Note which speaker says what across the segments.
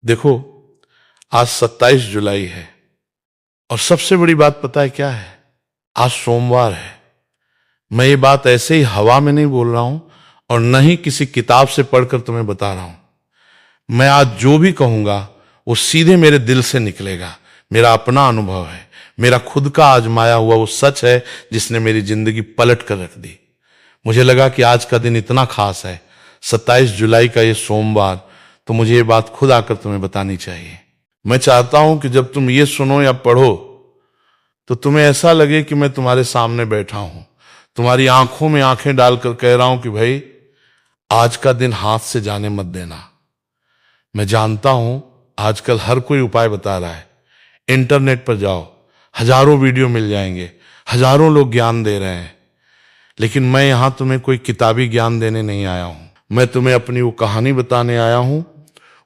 Speaker 1: देखो, आज 27 जुलाई है और सबसे बड़ी बात पता है क्या है? आज सोमवार है। मैं ये बात ऐसे ही हवा में नहीं बोल रहा हूं और न ही किसी किताब से पढ़कर तुम्हें बता रहा हूं। मैं आज जो भी कहूंगा वो सीधे मेरे दिल से निकलेगा। मेरा अपना अनुभव है, मेरा खुद का आजमाया हुआ वो सच है जिसने मेरी जिंदगी पलट कर रख दी। मुझे लगा कि आज का दिन इतना खास है, 27 जुलाई का ये सोमवार, तो मुझे ये बात खुद आकर तुम्हें बतानी चाहिए। मैं चाहता हूं कि जब तुम ये सुनो या पढ़ो तो तुम्हें ऐसा लगे कि मैं तुम्हारे सामने बैठा हूं, तुम्हारी आंखों में आंखें डालकर कह रहा हूं कि भाई आज का दिन हाथ से जाने मत देना। मैं जानता हूं आजकल हर कोई उपाय बता रहा है। इंटरनेट पर जाओ, हजारों वीडियो मिल जाएंगे, हजारों लोग ज्ञान दे रहे हैं, लेकिन मैं यहां तुम्हें कोई किताबी ज्ञान देने नहीं आया हूं। मैं तुम्हें अपनी वो कहानी बताने आया हूं,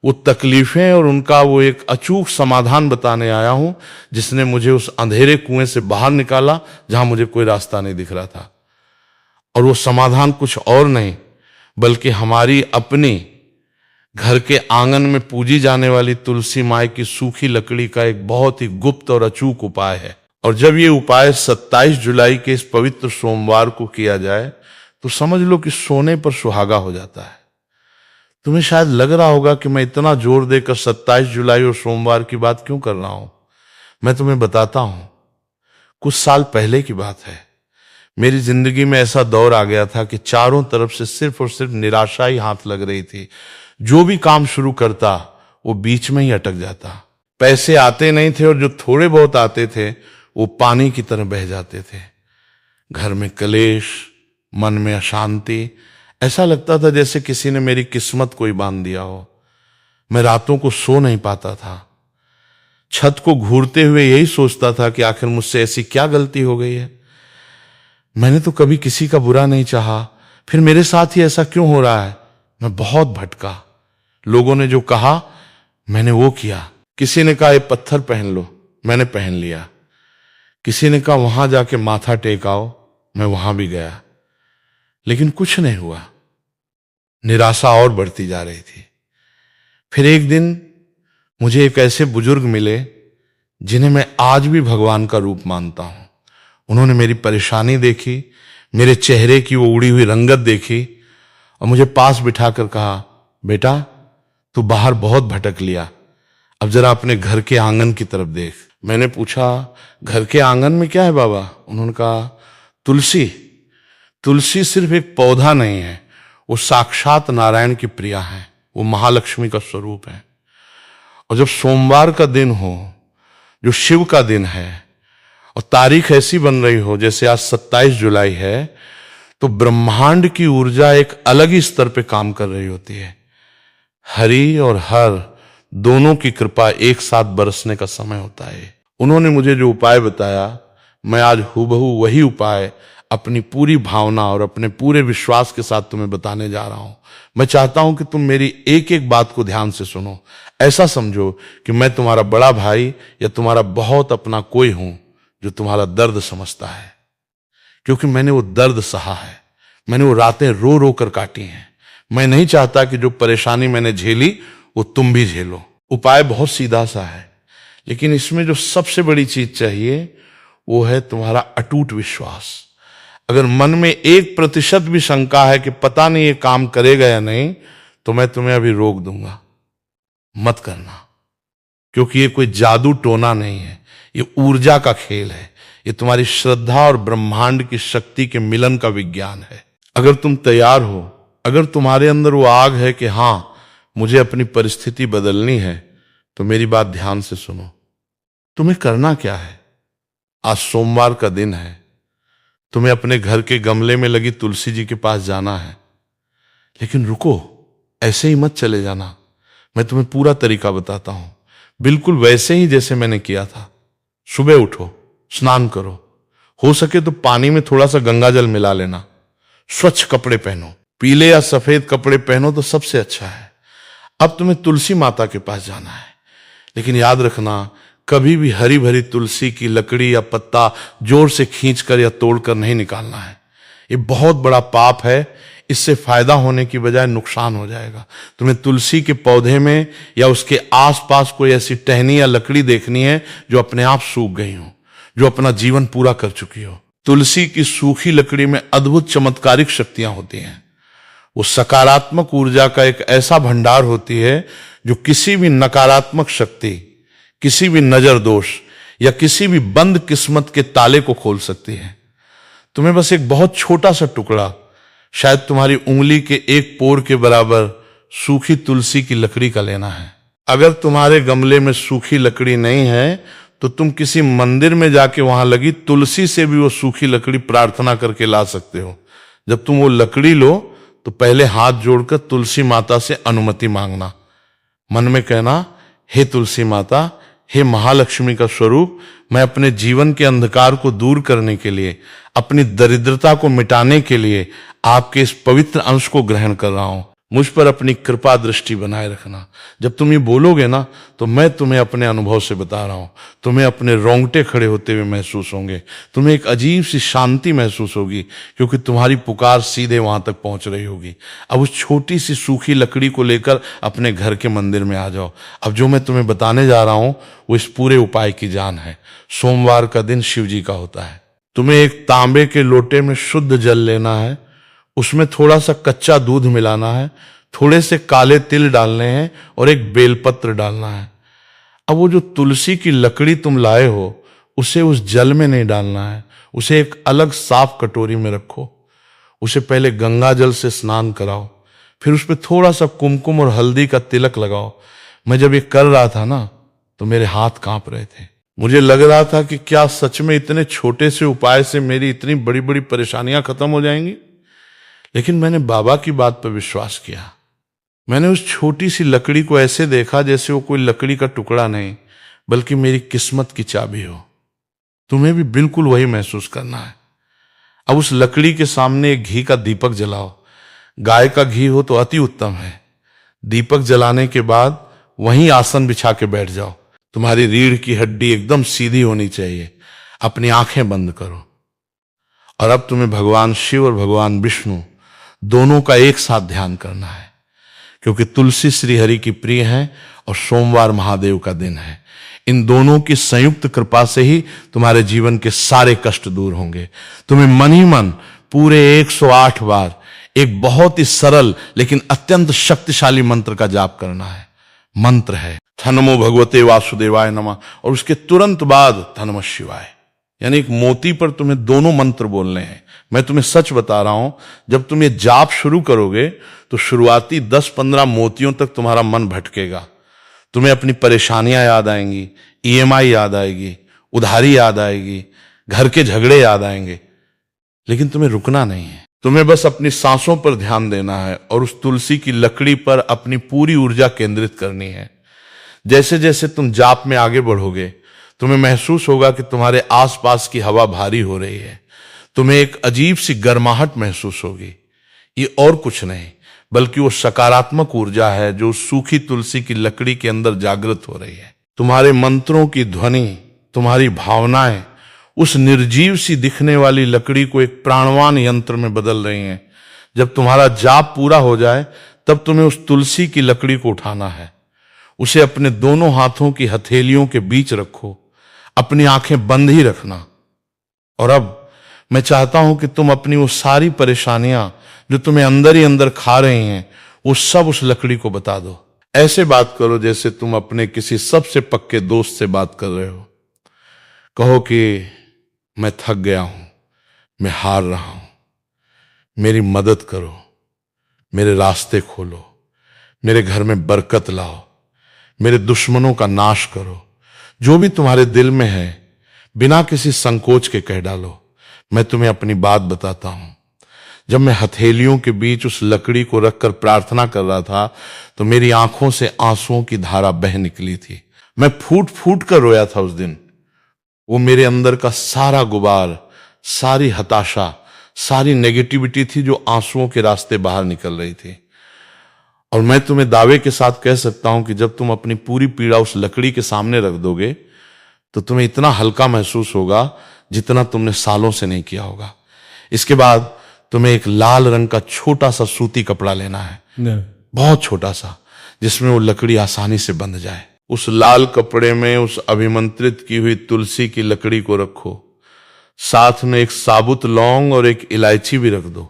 Speaker 1: वो तकलीफें और उनका वो एक अचूक समाधान बताने आया हूं जिसने मुझे उस अंधेरे कुएं से बाहर निकाला जहां मुझे कोई रास्ता नहीं दिख रहा था। और वो समाधान कुछ और नहीं बल्कि हमारी अपनी घर के आंगन में पूजी जाने वाली तुलसी माई की सूखी लकड़ी का एक बहुत ही गुप्त और अचूक उपाय है। और जब ये उपाय 27 जुलाई के इस पवित्र सोमवार को किया जाए तो समझ लो कि सोने पर सुहागा हो जाता है। तुम्हें शायद लग रहा होगा कि मैं इतना जोर देकर 27 जुलाई और सोमवार की बात क्यों कर रहा हूं। मैं तुम्हें बताता हूं। कुछ साल पहले की बात है, मेरी जिंदगी में ऐसा दौर आ गया था कि चारों तरफ से सिर्फ और सिर्फ निराशा ही हाथ लग रही थी। जो भी काम शुरू करता वो बीच में ही अटक जाता। पैसे आते नहीं थे और जो थोड़े बहुत आते थे वो पानी की तरह बह जाते थे। घर में कलेश, मन में अशांति, ऐसा लगता था जैसे किसी ने मेरी किस्मत को ही बांध दिया हो। मैं रातों को सो नहीं पाता था। छत को घूरते हुए यही सोचता था कि आखिर मुझसे ऐसी क्या गलती हो गई है। मैंने तो कभी किसी का बुरा नहीं चाहा, फिर मेरे साथ ही ऐसा क्यों हो रहा है। मैं बहुत भटका। लोगों ने जो कहा मैंने वो किया। किसी ने कहा ये पत्थर पहन लो, मैंने पहन लिया। किसी ने कहा वहां जाके माथा टेकाओ, मैं वहां भी गया, लेकिन कुछ नहीं हुआ। निराशा और बढ़ती जा रही थी। फिर एक दिन मुझे एक ऐसे बुजुर्ग मिले जिन्हें मैं आज भी भगवान का रूप मानता हूं। उन्होंने मेरी परेशानी देखी, मेरे चेहरे की वो उड़ी हुई रंगत देखी और मुझे पास बिठाकर कहा, बेटा तू बाहर बहुत भटक लिया, अब जरा अपने घर के आंगन की तरफ देख। मैंने पूछा, घर के आंगन में क्या है बाबा? उन्होंने कहा, तुलसी। तुलसी सिर्फ एक पौधा नहीं है, वो साक्षात नारायण की प्रिया है, वो महालक्ष्मी का स्वरूप है। और जब सोमवार का दिन हो, जो शिव का दिन है, और तारीख ऐसी बन रही हो जैसे आज 27 जुलाई है, तो ब्रह्मांड की ऊर्जा एक अलग ही स्तर पे काम कर रही होती है। हरि और हर दोनों की कृपा एक साथ बरसने का समय होता है। उन्होंने मुझे जो उपाय बताया, मैं आज हूबहू वही उपाय अपनी पूरी भावना और अपने पूरे विश्वास के साथ तुम्हें बताने जा रहा हूं। मैं चाहता हूं कि तुम मेरी एक एक बात को ध्यान से सुनो। ऐसा समझो कि मैं तुम्हारा बड़ा भाई या तुम्हारा बहुत अपना कोई हूं जो तुम्हारा दर्द समझता है, क्योंकि मैंने वो दर्द सहा है, मैंने वो रातें रो रो कर काटी हैं। मैं नहीं चाहता कि जो परेशानी मैंने झेली वो तुम भी झेलो। उपाय बहुत सीधा सा है, लेकिन इसमें जो सबसे बड़ी चीज चाहिए वो है तुम्हारा अटूट विश्वास। अगर मन में 1% भी शंका है कि पता नहीं ये काम करेगा या नहीं, तो मैं तुम्हें अभी रोक दूंगा, मत करना। क्योंकि ये कोई जादू टोना नहीं है, ये ऊर्जा का खेल है, ये तुम्हारी श्रद्धा और ब्रह्मांड की शक्ति के मिलन का विज्ञान है। अगर तुम तैयार हो, अगर तुम्हारे अंदर वो आग है कि हां मुझे अपनी परिस्थिति बदलनी है, तो मेरी बात ध्यान से सुनो। तुम्हें करना क्या है? आज सोमवार का दिन है, तुम्हें अपने घर के गमले में लगी तुलसी जी के पास जाना है। लेकिन रुको, ऐसे ही मत चले जाना। मैं तुम्हें पूरा तरीका बताता हूं, बिल्कुल वैसे ही जैसे मैंने किया था। सुबह उठो, स्नान करो, हो सके तो पानी में थोड़ा सा गंगा जल मिला लेना। स्वच्छ कपड़े पहनो, पीले या सफेद कपड़े पहनो तो सबसे अच्छा है। अब तुम्हें तुलसी माता के पास जाना है, लेकिन याद रखना कभी भी हरी भरी तुलसी की लकड़ी या पत्ता जोर से खींचकर या तोड़कर नहीं निकालना है। ये बहुत बड़ा पाप है, इससे फायदा होने की बजाय नुकसान हो जाएगा। तुम्हें तुलसी के पौधे में या उसके आसपास कोई ऐसी टहनी या लकड़ी देखनी है जो अपने आप सूख गई हो, जो अपना जीवन पूरा कर चुकी हो। तुलसी की सूखी लकड़ी में अद्भुत चमत्कारिक शक्तियां होती हैं। वो सकारात्मक ऊर्जा का एक ऐसा भंडार होती है जो किसी भी नकारात्मक शक्ति, किसी भी नजर दोष या किसी भी बंद किस्मत के ताले को खोल सकती है। तुम्हें बस एक बहुत छोटा सा टुकड़ा, शायद तुम्हारी उंगली के एक पोर के बराबर सूखी तुलसी की लकड़ी का लेना है। अगर तुम्हारे गमले में सूखी लकड़ी नहीं है तो तुम किसी मंदिर में जाके वहां लगी तुलसी से भी वो सूखी लकड़ी प्रार्थना करके ला सकते हो। जब तुम वो लकड़ी लो तो पहले हाथ जोड़कर तुलसी माता से अनुमति मांगना, मन में कहना, हे तुलसी माता, हे महालक्ष्मी का स्वरूप, मैं अपने जीवन के अंधकार को दूर करने के लिए, अपनी दरिद्रता को मिटाने के लिए आपके इस पवित्र अंश को ग्रहण कर रहा हूं। मुझ पर अपनी कृपा दृष्टि बनाए रखना। जब तुम ये बोलोगे ना तो मैं तुम्हें अपने अनुभव से बता रहा हूं, तुम्हें अपने रोंगटे खड़े होते हुए महसूस होंगे। तुम्हें एक अजीब सी शांति महसूस होगी क्योंकि तुम्हारी पुकार सीधे वहां तक पहुंच रही होगी। अब उस छोटी सी सूखी लकड़ी को लेकर अपने घर के मंदिर में आ जाओ। अब जो मैं तुम्हें बताने जा रहा हूं वो इस पूरे उपाय की जान है। सोमवार का दिन शिव जी का होता है। तुम्हें एक तांबे के लोटे में शुद्ध जल लेना है, उसमें थोड़ा सा कच्चा दूध मिलाना है, थोड़े से काले तिल डालने हैं और एक बेलपत्र डालना है। अब वो जो तुलसी की लकड़ी तुम लाए हो उसे उस जल में नहीं डालना है, उसे एक अलग साफ कटोरी में रखो। उसे पहले गंगा जल से स्नान कराओ, फिर उस पर थोड़ा सा कुमकुम और हल्दी का तिलक लगाओ। मैं जब ये कर रहा था ना तो मेरे हाथ कांप रहे थे। मुझे लग रहा था कि क्या सच में इतने छोटे से उपाय से मेरी इतनी बड़ी बड़ी परेशानियां खत्म हो जाएंगी। लेकिन मैंने बाबा की बात पर विश्वास किया। मैंने उस छोटी सी लकड़ी को ऐसे देखा जैसे वो कोई लकड़ी का टुकड़ा नहीं बल्कि मेरी किस्मत की चाबी हो। तुम्हें भी बिल्कुल वही महसूस करना है। अब उस लकड़ी के सामने एक घी का दीपक जलाओ। गाय का घी हो तो अति उत्तम है। दीपक जलाने के बाद वहीं आसन बिछा के बैठ जाओ। तुम्हारी रीढ़ की हड्डी एकदम सीधी होनी चाहिए। अपनी आंखें बंद करो और अब तुम्हें भगवान शिव और भगवान विष्णु दोनों का एक साथ ध्यान करना है, क्योंकि तुलसी श्री हरि की प्रिय है और सोमवार महादेव का दिन है। इन दोनों की संयुक्त कृपा से ही तुम्हारे जीवन के सारे कष्ट दूर होंगे। तुम्हें मन ही मन पूरे 108 बार एक बहुत ही सरल लेकिन अत्यंत शक्तिशाली मंत्र का जाप करना है। मंत्र है थनमो भगवते वासुदेवाय नमः और उसके तुरंत बाद थनमः शिवाय, यानी एक मोती पर तुम्हें दोनों मंत्र बोलने हैं। मैं तुम्हें सच बता रहा हूं, जब तुम ये जाप शुरू करोगे तो शुरुआती 10-15 मोतियों तक तुम्हारा मन भटकेगा। तुम्हें अपनी परेशानियां याद आएंगी, ईएमआई याद आएगी, उधारी याद आएगी, घर के झगड़े याद आएंगे, लेकिन तुम्हें रुकना नहीं है। तुम्हें बस अपनी सांसों पर ध्यान देना है और उस तुलसी की लकड़ी पर अपनी पूरी ऊर्जा केंद्रित करनी है। जैसे जैसे तुम जाप में आगे बढ़ोगे तुम्हें महसूस होगा कि तुम्हारे आसपास की हवा भारी हो रही है। तुम्हें एक अजीब सी गर्माहट महसूस होगी। ये और कुछ नहीं बल्कि वो सकारात्मक ऊर्जा है जो सूखी तुलसी की लकड़ी के अंदर जागृत हो रही है। तुम्हारे मंत्रों की ध्वनि, तुम्हारी भावनाएं उस निर्जीव सी दिखने वाली लकड़ी को एक प्राणवान यंत्र में बदल रही हैं। जब तुम्हारा जाप पूरा हो जाए तब तुम्हें उस तुलसी की लकड़ी को उठाना है। उसे अपने दोनों हाथों की हथेलियों के बीच रखो, अपनी आंखें बंद ही रखना। और अब मैं चाहता हूं कि तुम अपनी वो सारी परेशानियां जो तुम्हें अंदर ही अंदर खा रही हैं वो सब उस लकड़ी को बता दो। ऐसे बात करो जैसे तुम अपने किसी सबसे पक्के दोस्त से बात कर रहे हो। कहो कि मैं थक गया हूं, मैं हार रहा हूं, मेरी मदद करो, मेरे रास्ते खोलो, मेरे घर में बरकत लाओ, मेरे दुश्मनों का नाश करो। जो भी तुम्हारे दिल में है बिना किसी संकोच के कह डालो। मैं तुम्हें अपनी बात बताता हूं। जब मैं हथेलियों के बीच उस लकड़ी को रखकर प्रार्थना कर रहा था तो मेरी आंखों से आंसुओं की धारा बह निकली थी। मैं फूट फूट कर रोया था उस दिन। वो मेरे अंदर का सारा गुबार, सारी हताशा, सारी नेगेटिविटी थी जो आंसुओं के रास्ते बाहर निकल रही थी। और मैं तुम्हें दावे के साथ कह सकता हूं कि जब तुम अपनी पूरी पीड़ा उस लकड़ी के सामने रख दोगे तो तुम्हें इतना हल्का महसूस होगा जितना तुमने सालों से नहीं किया होगा। इसके बाद तुम्हें एक लाल रंग का छोटा सा सूती कपड़ा लेना है, बहुत छोटा सा, जिसमें वो लकड़ी आसानी से बंध जाए। उस लाल कपड़े में उस अभिमंत्रित की हुई तुलसी की लकड़ी को रखो, साथ में एक साबुत लौंग और एक इलायची भी रख दो।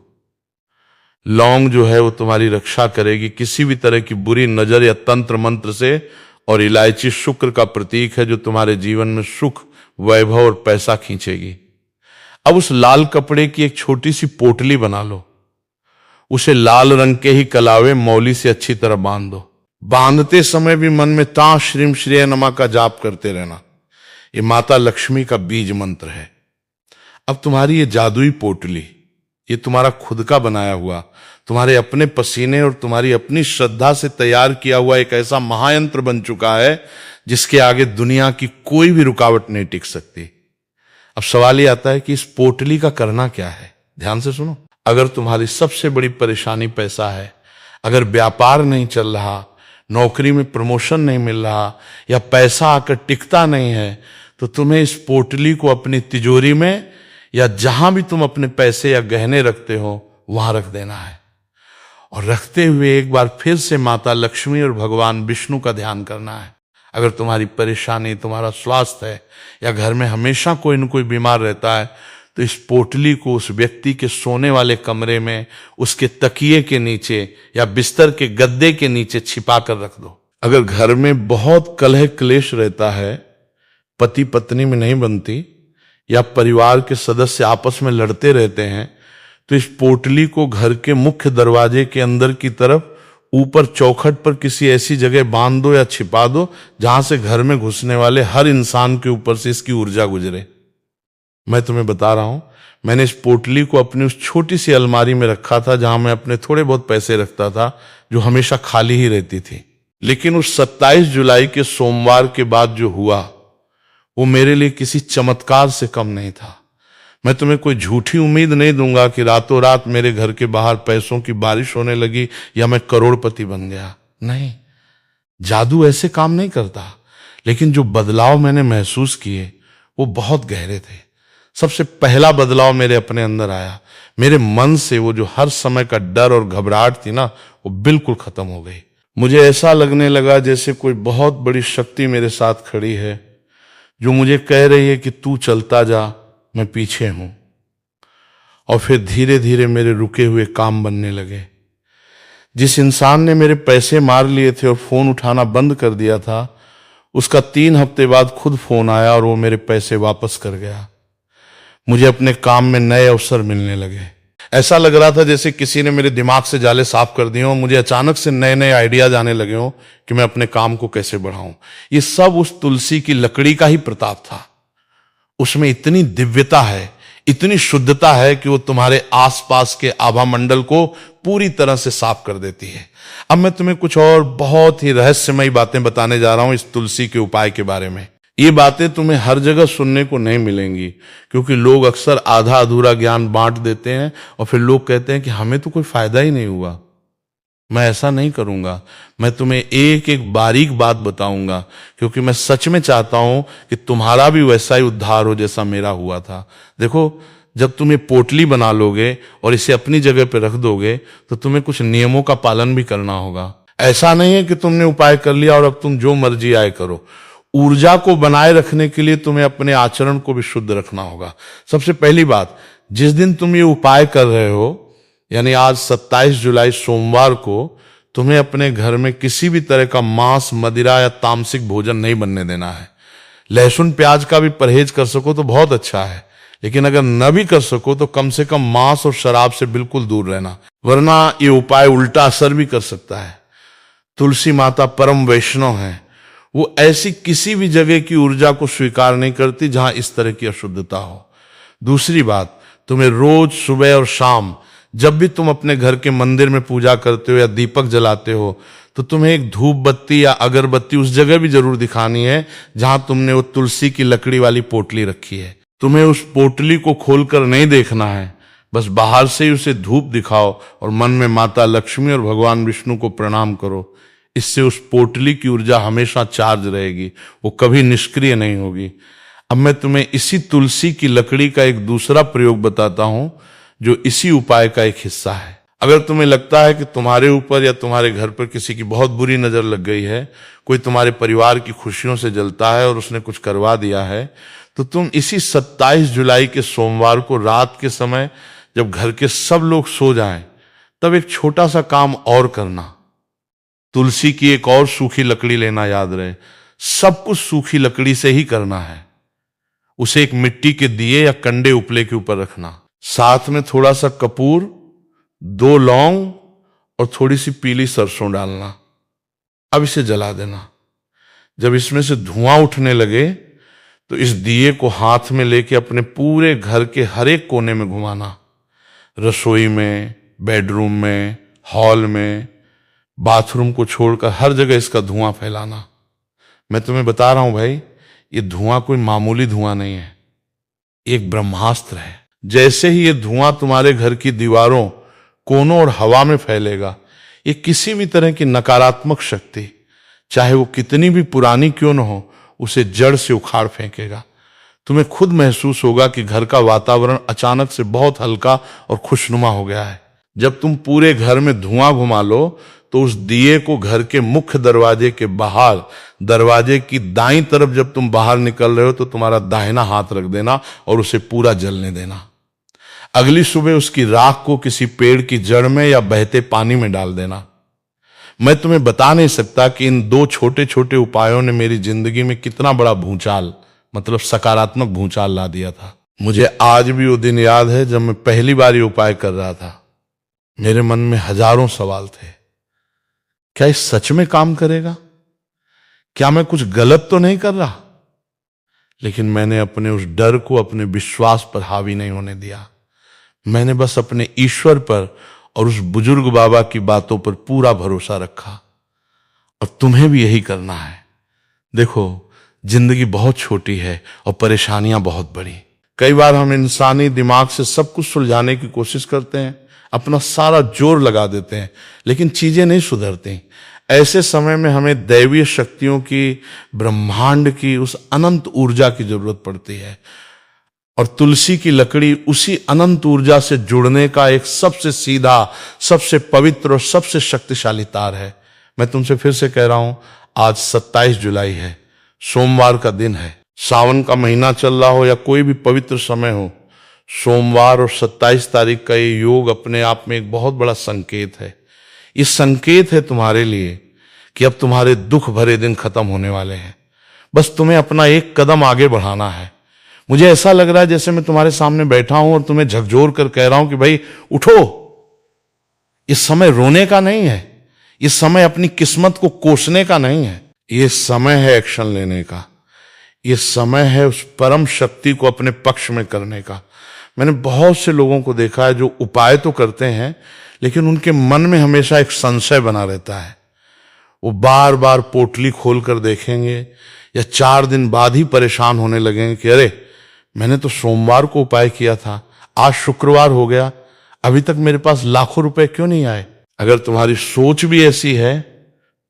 Speaker 1: लौंग जो है वो तुम्हारी रक्षा करेगी किसी भी तरह की बुरी नजर या तंत्र मंत्र से, और इलायची शुक्र का प्रतीक है जो तुम्हारे जीवन में सुख, वैभव और पैसा खींचेगी। अब उस लाल कपड़े की एक छोटी सी पोटली बना लो, उसे लाल रंग के ही कलावे मौली से अच्छी तरह बांध दो। बांधते समय भी मन में ता श्रीम श्रेय नमा का जाप करते रहना। ये माता लक्ष्मी का बीज मंत्र है। अब तुम्हारी ये जादुई पोटली, ये तुम्हारा खुद का बनाया हुआ, तुम्हारे अपने पसीने और तुम्हारी अपनी श्रद्धा से तैयार किया हुआ एक ऐसा महायंत्र बन चुका है जिसके आगे दुनिया की कोई भी रुकावट नहीं टिक सकती। अब सवाल ये आता है कि इस पोटली का करना क्या है। ध्यान से सुनो। अगर तुम्हारी सबसे बड़ी परेशानी पैसा है, अगर व्यापार नहीं चल रहा, नौकरी में प्रमोशन नहीं मिल रहा, या पैसा आकर टिकता नहीं है, तो तुम्हें इस पोटली को अपनी तिजोरी में या जहां भी तुम अपने पैसे या गहने रखते हो वहां रख देना है, और रखते हुए एक बार फिर से माता लक्ष्मी और भगवान विष्णु का ध्यान करना है। अगर तुम्हारी परेशानी, तुम्हारा स्वास्थ्य है, या घर में हमेशा कोई न कोई बीमार रहता है, तो इस पोटली को उस व्यक्ति के सोने वाले कमरे में, उसके तकिए के नीचे या बिस्तर के गद्दे के नीचे छिपा कर रख दो। अगर घर में बहुत कलह क्लेश रहता है, पति पत्नी में नहीं बनती, या परिवार के सदस्य आपस में लड़ते रहते हैं, तो इस पोटली को घर के मुख्य दरवाजे के अंदर की तरफ ऊपर चौखट पर किसी ऐसी जगह बांध दो या छिपा दो जहां से घर में घुसने वाले हर इंसान के ऊपर से इसकी ऊर्जा गुजरे। मैं तुम्हें बता रहा हूं, मैंने इस पोटली को अपनी उस छोटी सी अलमारी में रखा था जहां मैं अपने थोड़े बहुत पैसे रखता था, जो हमेशा खाली ही रहती थी। लेकिन उस 27 जुलाई के सोमवार के बाद जो हुआ वो मेरे लिए किसी चमत्कार से कम नहीं था। मैं तुम्हें कोई झूठी उम्मीद नहीं दूंगा कि रातों रात मेरे घर के बाहर पैसों की बारिश होने लगी या मैं करोड़पति बन गया। नहीं, जादू ऐसे काम नहीं करता। लेकिन जो बदलाव मैंने महसूस किए वो बहुत गहरे थे। सबसे पहला बदलाव मेरे अपने अंदर आया। मेरे मन से वो जो हर समय का डर और घबराहट थी ना, वो बिल्कुल खत्म हो गई। मुझे ऐसा लगने लगा जैसे कोई बहुत बड़ी शक्ति मेरे साथ खड़ी है, जो मुझे कह रही है कि तू चलता जा, मैं पीछे हूं। और फिर धीरे धीरे मेरे रुके हुए काम बनने लगे। जिस इंसान ने मेरे पैसे मार लिए थे और फोन उठाना बंद कर दिया था, उसका 3 हफ्ते बाद खुद फोन आया और वो मेरे पैसे वापस कर गया। मुझे अपने काम में नए अवसर मिलने लगे। ऐसा लग रहा था जैसे किसी ने मेरे दिमाग से जाले साफ कर दिए हों। मुझे अचानक से नए नए आइडियाज आने लगे हों कि मैं अपने काम को कैसे बढ़ाऊं। ये सब उस तुलसी की लकड़ी का ही प्रताप था। उसमें इतनी दिव्यता है, इतनी शुद्धता है कि वो तुम्हारे आसपास के आभा मंडल को पूरी तरह से साफ कर देती है। अब मैं तुम्हें कुछ और बहुत ही रहस्यमयी बातें बताने जा रहा हूं इस तुलसी के उपाय के बारे में। ये बातें तुम्हें हर जगह सुनने को नहीं मिलेंगी, क्योंकि लोग अक्सर आधा अधूरा ज्ञान बांट देते हैं और फिर लोग कहते हैं कि हमें तो कोई फायदा ही नहीं हुआ। मैं ऐसा नहीं करूंगा। मैं तुम्हें एक एक बारीक बात बताऊंगा, क्योंकि मैं सच में चाहता हूं कि तुम्हारा भी वैसा ही उद्धार हो जैसा मेरा हुआ था। देखो, जब तुम ये पोटली बना लोगे और इसे अपनी जगह पर रख दोगे, तो तुम्हें कुछ नियमों का पालन भी करना होगा। ऐसा नहीं है कि तुमने उपाय कर लिया और अब तुम जो मर्जी आए करो। ऊर्जा को बनाए रखने के लिए तुम्हें अपने आचरण को भी शुद्ध रखना होगा। सबसे पहली बात, जिस दिन तुम ये उपाय कर रहे हो, यानी आज 27 जुलाई सोमवार को, तुम्हें अपने घर में किसी भी तरह का मांस, मदिरा या तामसिक भोजन नहीं बनने देना है। लहसुन प्याज का भी परहेज कर सको तो बहुत अच्छा है, लेकिन अगर न भी कर सको तो कम से कम मांस और शराब से बिल्कुल दूर रहना, वरना ये उपाय उल्टा असर भी कर सकता है। तुलसी माता परम वैष्णव है। वो ऐसी किसी भी जगह की ऊर्जा को स्वीकार नहीं करती जहां इस तरह की अशुद्धता हो। दूसरी बात, तुम्हें रोज सुबह और शाम जब भी तुम अपने घर के मंदिर में पूजा करते हो या दीपक जलाते हो, तो तुम्हें एक धूप बत्ती या अगरबत्ती उस जगह भी जरूर दिखानी है जहां तुमने वो तुलसी की लकड़ी वाली पोटली रखी है। तुम्हें उस पोटली को खोलकर नहीं देखना है, बस बाहर से ही उसे धूप दिखाओ और मन में माता लक्ष्मी और भगवान विष्णु को प्रणाम करो। इससे उस पोटली की ऊर्जा हमेशा चार्ज रहेगी, वो कभी निष्क्रिय नहीं होगी। अब मैं तुम्हें इसी तुलसी की लकड़ी का एक दूसरा प्रयोग बताता हूं, जो इसी उपाय का एक हिस्सा है। अगर तुम्हें लगता है कि तुम्हारे ऊपर या तुम्हारे घर पर किसी की बहुत बुरी नजर लग गई है, कोई तुम्हारे परिवार की खुशियों से जलता है और उसने कुछ करवा दिया है, तो तुम इसी 27 जुलाई के सोमवार को रात के समय जब घर के सब लोग सो जाएं, तब एक छोटा सा काम और करना। तुलसी की एक और सूखी लकड़ी लेना याद रहे, सब कुछ सूखी लकड़ी से ही करना है। उसे एक मिट्टी के दिए या कंडे उपले के ऊपर रखना, साथ में थोड़ा सा कपूर, 2 लौंग और थोड़ी सी पीली सरसों डालना। अब इसे जला देना। जब इसमें से धुआं उठने लगे तो इस दिए को हाथ में लेके अपने पूरे घर के हर एक कोने में घुमाना। रसोई में, बेडरूम में, हॉल में, बाथरूम को छोड़कर हर जगह इसका धुआं फैलाना। मैं तुम्हें बता रहा हूं भाई, ये धुआं कोई मामूली धुआं नहीं है, एक ब्रह्मास्त्र है। जैसे ही ये धुआं तुम्हारे घर की दीवारों, कोनों और हवा में फैलेगा, ये किसी भी तरह की नकारात्मक शक्ति, चाहे वो कितनी भी पुरानी क्यों न हो, उसे जड़ से उखाड़ फेंकेगा। तुम्हें खुद महसूस होगा कि घर का वातावरण अचानक से बहुत हल्का और खुशनुमा हो गया है। जब तुम पूरे घर में धुआं घुमा लो तो उस दिए को घर के मुख्य दरवाजे के बाहर, दरवाजे की दाईं तरफ जब तुम बाहर निकल रहे हो तो तुम्हारा दाहिना हाथ रख देना और उसे पूरा जलने देना। अगली सुबह उसकी राख को किसी पेड़ की जड़ में या बहते पानी में डाल देना। मैं तुम्हें बता नहीं सकता कि इन 2 छोटे छोटे उपायों ने मेरी जिंदगी में कितना बड़ा भूचाल, मतलब सकारात्मक भूचाल ला दिया था। मुझे आज भी वो दिन याद है जब मैं पहली बार ये उपाय कर रहा था। मेरे मन में हजारों सवाल थे। क्या ये सच में काम करेगा? क्या मैं कुछ गलत तो नहीं कर रहा? लेकिन मैंने अपने उस डर को अपने विश्वास पर हावी नहीं होने दिया। मैंने बस अपने ईश्वर पर और उस बुजुर्ग बाबा की बातों पर पूरा भरोसा रखा। और तुम्हें भी यही करना है। देखो, जिंदगी बहुत छोटी है और परेशानियां बहुत बड़ी। कई बार हम इंसानी दिमाग से सब कुछ सुलझाने की कोशिश करते हैं, अपना सारा जोर लगा देते हैं, लेकिन चीजें नहीं सुधरती। ऐसे समय में हमें दैवीय शक्तियों की, ब्रह्मांड की, उस अनंत ऊर्जा की जरूरत पड़ती है। और तुलसी की लकड़ी उसी अनंत ऊर्जा से जुड़ने का एक सबसे सीधा, सबसे पवित्र और सबसे शक्तिशाली तार है। मैं तुमसे फिर से कह रहा हूं, आज 27 जुलाई है, सोमवार का दिन है। सावन का महीना चल रहा हो या कोई भी पवित्र समय हो, सोमवार और 27 तारीख का ये योग अपने आप में एक बहुत बड़ा संकेत है। ये संकेत है तुम्हारे लिए कि अब तुम्हारे दुख भरे दिन खत्म होने वाले हैं। बस तुम्हें अपना एक कदम आगे बढ़ाना है। मुझे ऐसा लग रहा है जैसे मैं तुम्हारे सामने बैठा हूं और तुम्हें झकझोर कर कह रहा हूं कि भाई उठो। ये समय रोने का नहीं है, ये समय अपनी किस्मत को कोसने का नहीं है, ये समय है एक्शन लेने का। ये समय है उस परम शक्ति को अपने पक्ष में करने का। मैंने बहुत से लोगों को देखा है जो उपाय तो करते हैं, लेकिन उनके मन में हमेशा एक संशय बना रहता है। वो बार बार पोटली खोल कर देखेंगे या 4 दिन बाद ही परेशान होने लगेंगे कि अरे, मैंने तो सोमवार को उपाय किया था, आज शुक्रवार हो गया, अभी तक मेरे पास लाखों रुपए क्यों नहीं आए। अगर तुम्हारी सोच भी ऐसी है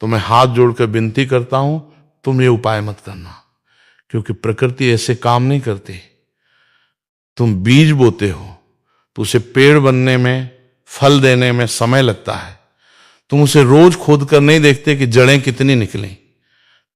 Speaker 1: तो मैं हाथ जोड़कर विनती करता हूं, तुम ये उपाय मत करना, क्योंकि प्रकृति ऐसे काम नहीं करती। तुम बीज बोते हो तो उसे पेड़ बनने में, फल देने में समय लगता है। तुम उसे रोज खोद कर नहीं देखते कि जड़ें कितनी निकली।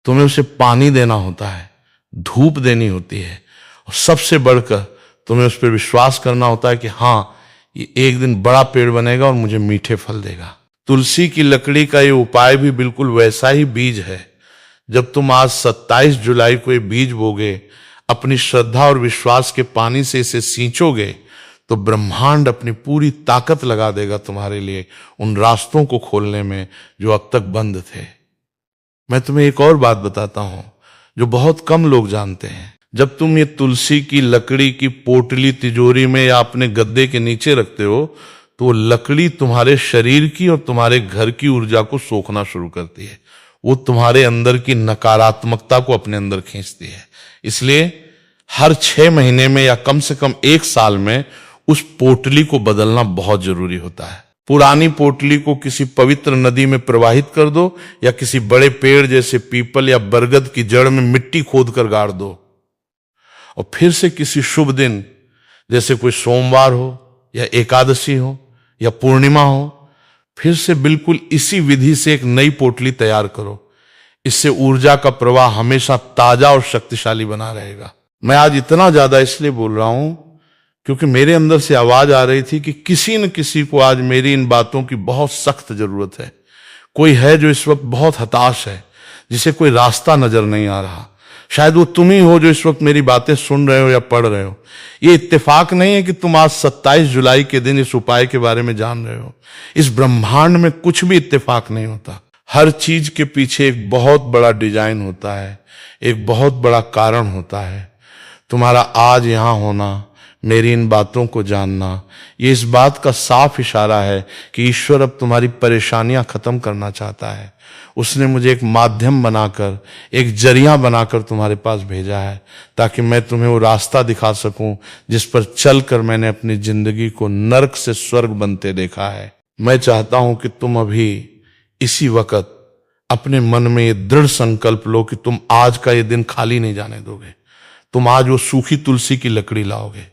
Speaker 1: तुम्हें उसे पानी देना होता है, धूप देनी होती है, और सबसे बढ़कर तुम्हें उस पर विश्वास करना होता है कि हाँ, ये एक दिन बड़ा पेड़ बनेगा और मुझे मीठे फल देगा। तुलसी की लकड़ी का ये उपाय भी बिल्कुल वैसा ही बीज है। जब तुम आज 27 जुलाई को ये बीज बोगे, अपनी श्रद्धा और विश्वास के पानी से इसे सींचोगे, तो ब्रह्मांड अपनी पूरी ताकत लगा देगा तुम्हारे लिए उन रास्तों को खोलने में जो अब तक बंद थे। मैं तुम्हें एक और बात बताता हूं जो बहुत कम लोग जानते हैं। जब तुम ये तुलसी की लकड़ी की पोटली तिजोरी में या अपने गद्दे के नीचे रखते हो, तो वो लकड़ी तुम्हारे शरीर की और तुम्हारे घर की ऊर्जा को सोखना शुरू करती है। वो तुम्हारे अंदर की नकारात्मकता को अपने अंदर खींचती है। इसलिए हर 6 महीने में या कम से कम 1 साल में उस पोटली को बदलना बहुत जरूरी होता है। पुरानी पोटली को किसी पवित्र नदी में प्रवाहित कर दो या किसी बड़े पेड़ जैसे पीपल या बरगद की जड़ में मिट्टी खोद कर गाड़ दो, और फिर से किसी शुभ दिन, जैसे कोई सोमवार हो या एकादशी हो या पूर्णिमा हो, फिर से बिल्कुल इसी विधि से एक नई पोटली तैयार करो। इससे ऊर्जा का प्रवाह हमेशा ताजा और शक्तिशाली बना रहेगा। मैं आज इतना ज्यादा इसलिए बोल रहा हूं क्योंकि मेरे अंदर से आवाज आ रही थी कि किसी न किसी को आज मेरी इन बातों की बहुत सख्त जरूरत है। कोई है जो इस वक्त बहुत हताश है, जिसे कोई रास्ता नजर नहीं आ रहा। शायद वो तुम ही हो जो इस वक्त मेरी बातें सुन रहे हो या पढ़ रहे हो। ये इत्तेफाक नहीं है कि तुम आज 27 जुलाई के दिन इस उपाय के बारे में जान रहे हो। इस ब्रह्मांड में कुछ भी इत्तेफाक नहीं होता। हर चीज के पीछे एक बहुत बड़ा डिजाइन होता है, एक बहुत बड़ा कारण होता है। तुम्हारा आज यहां होना, मेरी इन बातों को जानना, ये इस बात का साफ इशारा है कि ईश्वर अब तुम्हारी परेशानियां खत्म करना चाहता है। उसने मुझे एक माध्यम बनाकर, एक जरिया बनाकर तुम्हारे पास भेजा है, ताकि मैं तुम्हें वो रास्ता दिखा सकूं जिस पर चलकर मैंने अपनी जिंदगी को नर्क से स्वर्ग बनते देखा है। मैं चाहता हूं कि तुम अभी इसी वक्त अपने मन में ये दृढ़ संकल्प लो कि तुम आज का ये दिन खाली नहीं जाने दोगे। तुम आज वो सूखी तुलसी की लकड़ी लाओगे,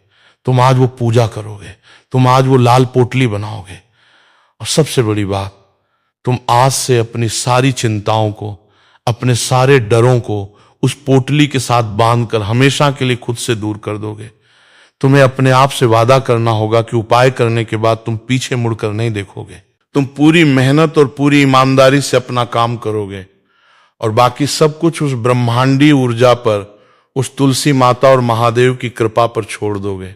Speaker 1: तुम आज वो पूजा करोगे, तुम आज वो लाल पोटली बनाओगे। और सबसे बड़ी बात, तुम आज से अपनी सारी चिंताओं को, अपने सारे डरों को उस पोटली के साथ बांधकर हमेशा के लिए खुद से दूर कर दोगे। तुम्हें अपने आप से वादा करना होगा कि उपाय करने के बाद तुम पीछे मुड़कर नहीं देखोगे। तुम पूरी मेहनत और पूरी ईमानदारी से अपना काम करोगे और बाकी सब कुछ उस ब्रह्मांडीय ऊर्जा पर, उस तुलसी माता और महादेव की कृपा पर छोड़ दोगे।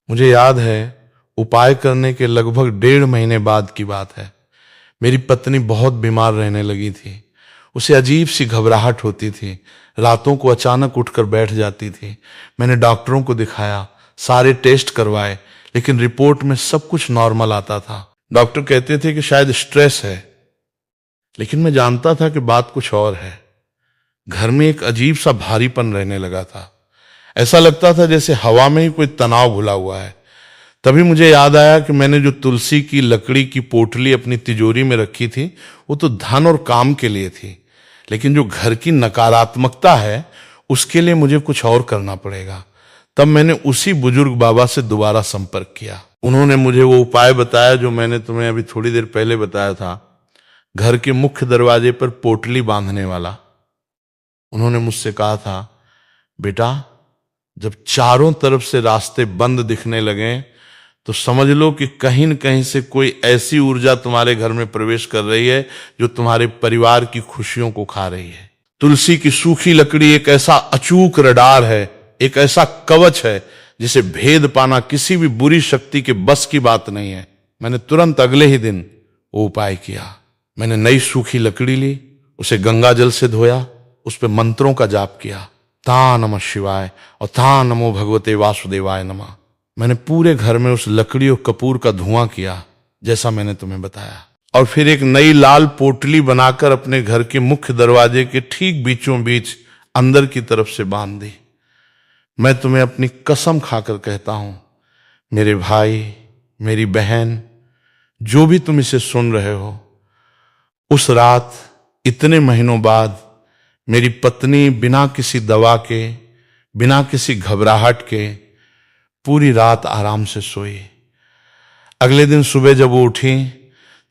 Speaker 1: मुझे याद है, उपाय करने के लगभग 1.5 महीने बाद की बात है। मेरी पत्नी बहुत बीमार रहने लगी थी। उसे अजीब सी घबराहट होती थी, रातों को अचानक उठकर बैठ जाती थी। मैंने डॉक्टरों को दिखाया, सारे टेस्ट करवाए, लेकिन रिपोर्ट में सब कुछ नॉर्मल आता था। डॉक्टर कहते थे कि शायद स्ट्रेस है, लेकिन मैं जानता था कि बात कुछ और है। घर में एक अजीब सा भारीपन रहने लगा था। ऐसा लगता था जैसे हवा में ही कोई तनाव भुला हुआ है। तभी मुझे याद आया कि मैंने जो तुलसी की लकड़ी की पोटली अपनी तिजोरी में रखी थी, वो तो धन और काम के लिए थी, लेकिन जो घर की नकारात्मकता है उसके लिए मुझे कुछ और करना पड़ेगा। तब मैंने उसी बुजुर्ग बाबा से दोबारा संपर्क किया। उन्होंने मुझे वो उपाय बताया जो मैंने तुम्हें अभी थोड़ी देर पहले बताया था, घर के मुख्य दरवाजे पर पोटली बांधने वाला। उन्होंने मुझसे कहा था, बेटा, जब चारों तरफ से रास्ते बंद दिखने लगे तो समझ लो कि कहीं न कहीं से कोई ऐसी ऊर्जा तुम्हारे घर में प्रवेश कर रही है जो तुम्हारे परिवार की खुशियों को खा रही है। तुलसी की सूखी लकड़ी एक ऐसा अचूक रडार है, एक ऐसा कवच है जिसे भेद पाना किसी भी बुरी शक्ति के बस की बात नहीं है। मैंने तुरंत अगले ही दिन वो उपाय किया। मैंने नई सूखी लकड़ी ली, उसे गंगा जल से धोया, उस पर मंत्रों का जाप किया, ता नमः शिवाय और ता नमो भगवते वासुदेवाय नमः। मैंने पूरे घर में उस लकड़ी और कपूर का धुआं किया जैसा मैंने तुम्हें बताया, और फिर एक नई लाल पोटली बनाकर अपने घर के मुख्य दरवाजे के ठीक बीचों बीच अंदर की तरफ से बांध दी। मैं तुम्हें अपनी कसम खाकर कहता हूं, मेरे भाई, मेरी बहन, जो भी तुम इसे सुन रहे हो, उस रात इतने महीनों बाद मेरी पत्नी बिना किसी दवा के, बिना किसी घबराहट के पूरी रात आराम से सोई। अगले दिन सुबह जब वो उठी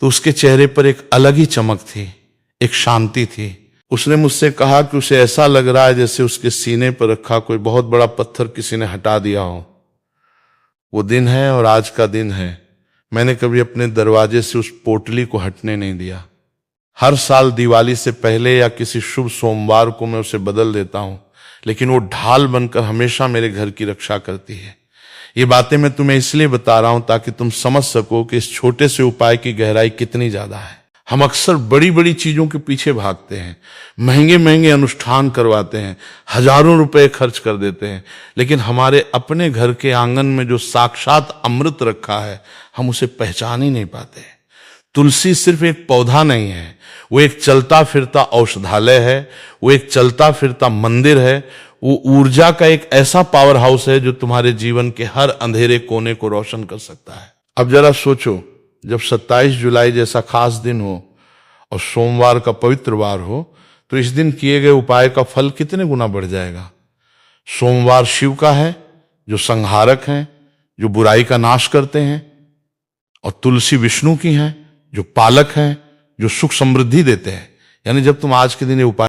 Speaker 1: तो उसके चेहरे पर एक अलग ही चमक थी, एक शांति थी। उसने मुझसे कहा कि उसे ऐसा लग रहा है जैसे उसके सीने पर रखा कोई बहुत बड़ा पत्थर किसी ने हटा दिया हो। वो दिन है और आज का दिन है। मैंने कभी अपने दरवाजे से उस पोटली को हटने नहीं दिया। हर साल दिवाली से पहले या किसी शुभ सोमवार को मैं उसे बदल देता हूं, लेकिन वो ढाल बनकर हमेशा मेरे घर की रक्षा करती है। ये बातें मैं तुम्हें इसलिए बता रहा हूं ताकि तुम समझ सको कि इस छोटे से उपाय की गहराई कितनी ज्यादा है। हम अक्सर बड़ी बड़ी चीजों के पीछे भागते हैं, महंगे महंगे अनुष्ठान करवाते हैं, हजारों रुपए खर्च कर देते हैं, लेकिन हमारे अपने घर के आंगन में जो साक्षात अमृत रखा है, हम उसे पहचान ही नहीं पाते। तुलसी सिर्फ एक पौधा नहीं है, वो एक चलता फिरता औषधालय है, वो एक चलता फिरता मंदिर है, वो ऊर्जा का एक ऐसा पावर हाउस है जो तुम्हारे जीवन के हर अंधेरे कोने को रोशन कर सकता है। अब जरा सोचो, जब 27 जुलाई जैसा खास दिन हो और सोमवार का पवित्र वार हो, तो इस दिन किए गए उपाय का फल कितने गुना बढ़ जाएगा। सोमवार शिव का है जो संहारक हैं, जो बुराई का नाश करते हैं, और तुलसी विष्णु की हैं जो पालक हैं, जो सुख समृद्धि देते हैं। यानी जब तुम आज के दिन ये उपाय